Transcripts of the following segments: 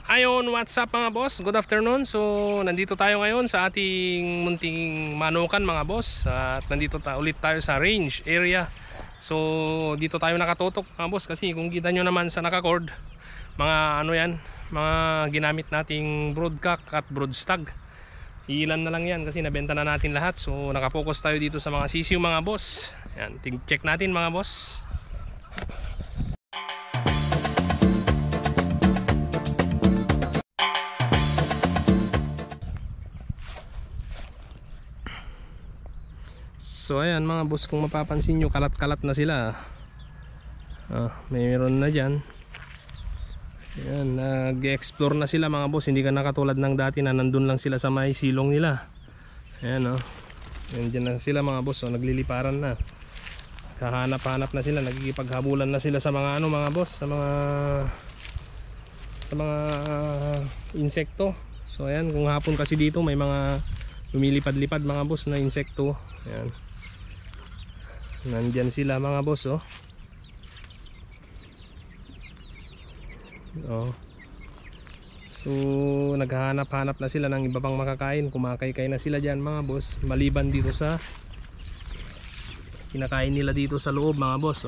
Ayon, what's up mga boss? Good afternoon. So, nandito tayo ngayon sa ating munting manukan mga boss. At nandito ulit tayo sa range area. So, dito tayo nakatutok mga boss kasi kung kita nyo naman sa nakacord, mga ano yan, mga ginamit nating broodcock at broodstag. Ilan na lang yan kasi nabenta na natin lahat. So, nakapokus tayo dito sa mga sisiw mga boss. Yan, check natin mga boss. So ayan mga boss, kung mapapansin nyo, kalat-kalat na sila. Mayroon na dyan. Ayan, nag-explore na sila mga boss. Hindi ka na katulad ng dati na nandun lang sila sa may silong nila. Ayan Ayan na sila mga boss. Nagliliparan na. Kahanap-hanap na sila. Nagkikipaghabulan na sila sa mga mga boss, sa mga insekto. So ayan, kung hapon kasi dito may mga lumilipad-lipad mga boss na insekto. Ayan, nandyan sila mga boss. So naghahanap-hanap na sila ng iba pang makakain. Kumakaykay na sila dyan mga boss, maliban dito sa kinakain nila dito sa loob mga boss.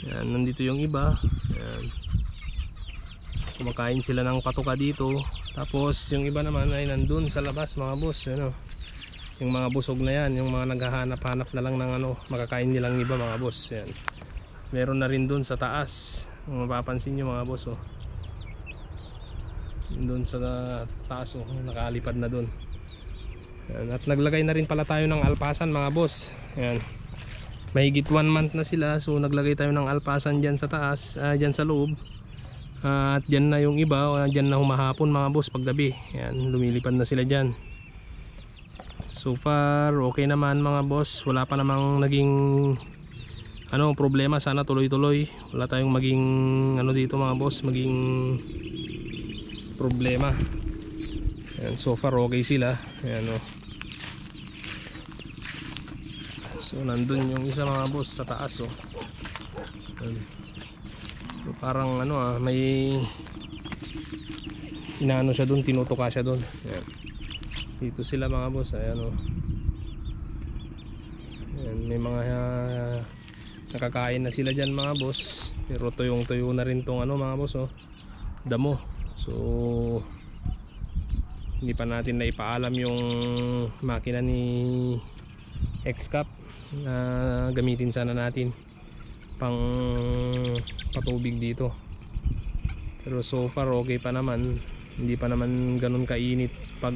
Ayan, nandito yung iba. Ayan, kumakain sila ng patuka dito. Tapos yung iba naman ay nandun sa labas mga boss. Yung mga busog na yan, yung mga naghahanap-hanap na lang ng makakain nilang iba mga boss. Yan, meron na rin dun sa taas. Kung mapapansin nyo mga boss, dun sa taas, nakalipad na dun. Yan, at naglagay na rin pala tayo ng alpasan mga boss. Yan, mahigit 1 month na sila. So naglagay tayo ng alpasan dyan sa taas, dyan sa loob. At dyan na yung iba, dyan na humahapon mga boss paggabi. Yan, lumilipad na sila dyan. So far okay naman mga boss. Wala pa namang naging problema. Sana tuloy-tuloy. Wala tayong maging dito mga boss, maging problema. Yan, so far okay sila. Yan, So nandun yung isa mga boss sa taas. Yan. So, parang may inaano siya dun, tinutuka siya dun. Yan. Dito sila mga boss. Ayan Ayan, may mga nakakain na sila dyan mga boss. Pero tuyong-tuyo na rin tong mga boss, damo. So hindi pa natin na ipaalam yung makina ni X-Cap na gamitin sana natin pang patubig dito. Pero so far okay pa naman. Hindi pa naman ganun kainit pag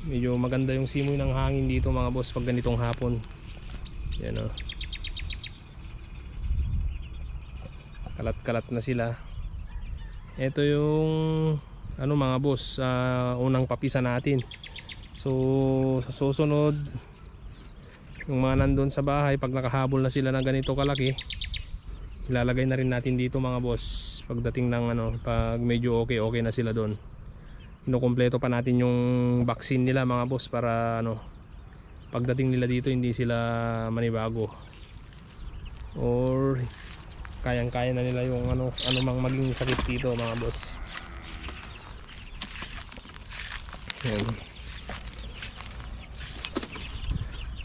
medyo maganda yung simoy ng hangin dito mga boss pag ganitong hapon. Yan kalat-kalat na sila. Ito yung mga boss, unang papisa natin. So sa susunod, yung mga nandun sa bahay, pag nakahabol na sila ng ganito kalaki, ilalagay na rin natin dito mga boss pagdating ng pag medyo okay na sila doon. Kinukumpleto pa natin yung vaccine nila mga boss para pagdating nila dito hindi sila manibago or kayang-kaya na nila yung mang maging sakit dito mga boss.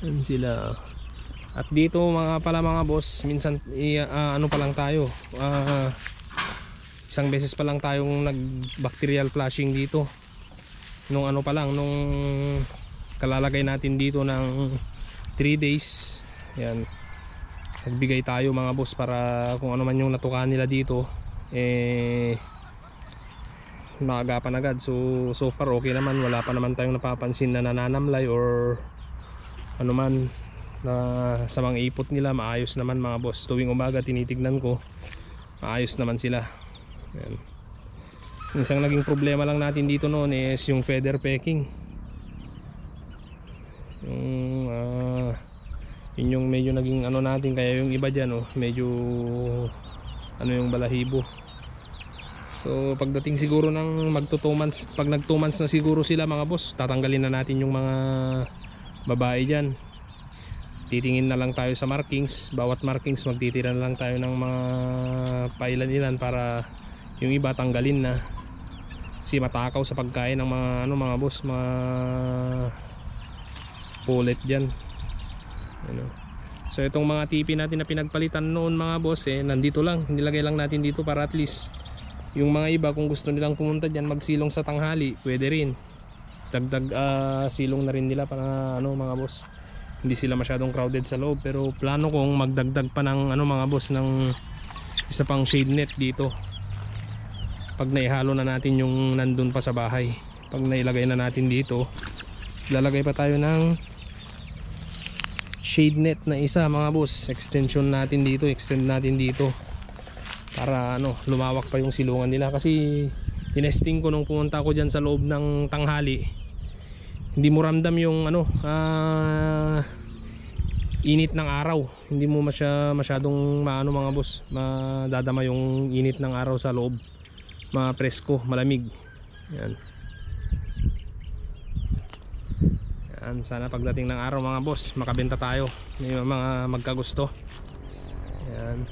Yan sila. At dito mga boss, minsan pa lang tayo, isang beses pa lang tayong nag bacterial flushing dito. Nung nung kalalagay natin dito ng 3 days. Yan, nagbigay tayo mga boss para kung ano man yung natukaan nila dito maagapan agad. So far okay naman. Wala pa naman tayong napapansin na nananamlay or man na sa mga ipot nila. Maayos naman mga boss. Tuwing umaga tinitignan ko, maayos naman sila. Yan. Isang naging problema lang natin dito noon is yung feather pecking. Yun yung medyo naging natin, kaya yung iba dyan medyo yung balahibo. So pagdating siguro ng mag 2 months, pag nag 2 months na siguro sila mga boss, tatanggalin na natin yung mga babae dyan. Titingin na lang tayo sa markings. Bawat markings magtitira na lang tayo ng mga pailan-ilan para Yung iba tanggalin na kasi matakaw sa pagkain ng mga ano mga boss, mga pullet dyan ano. So itong mga tipi natin na pinagpalitan noon mga boss nandito lang, nilagay lang natin dito para at least yung mga iba kung gusto nilang pumunta dyan magsilong sa tanghali, pwede rin dagdag silong na rin nila para ano mga boss, hindi sila masyadong crowded sa loob. Pero plano kong magdagdag pa ng ano mga boss ng isa pang shade net dito pag naihalo na natin yung nandun pa sa bahay. Pag nailagay na natin dito, lalagay pa tayo ng shade net na isa mga boss, extend natin dito para ano lumawak pa yung silungan nila. Kasi tinesting ko nung pumunta ako dyan sa loob ng tanghali, hindi mo ramdam yung ano init ng araw, hindi mo masyadong maano mga boss, madadama yung init ng araw sa loob, presko, malamig. Yan. Yan, sana pagdating ng araw mga boss makabenta tayo, may mga magkagusto. Yan.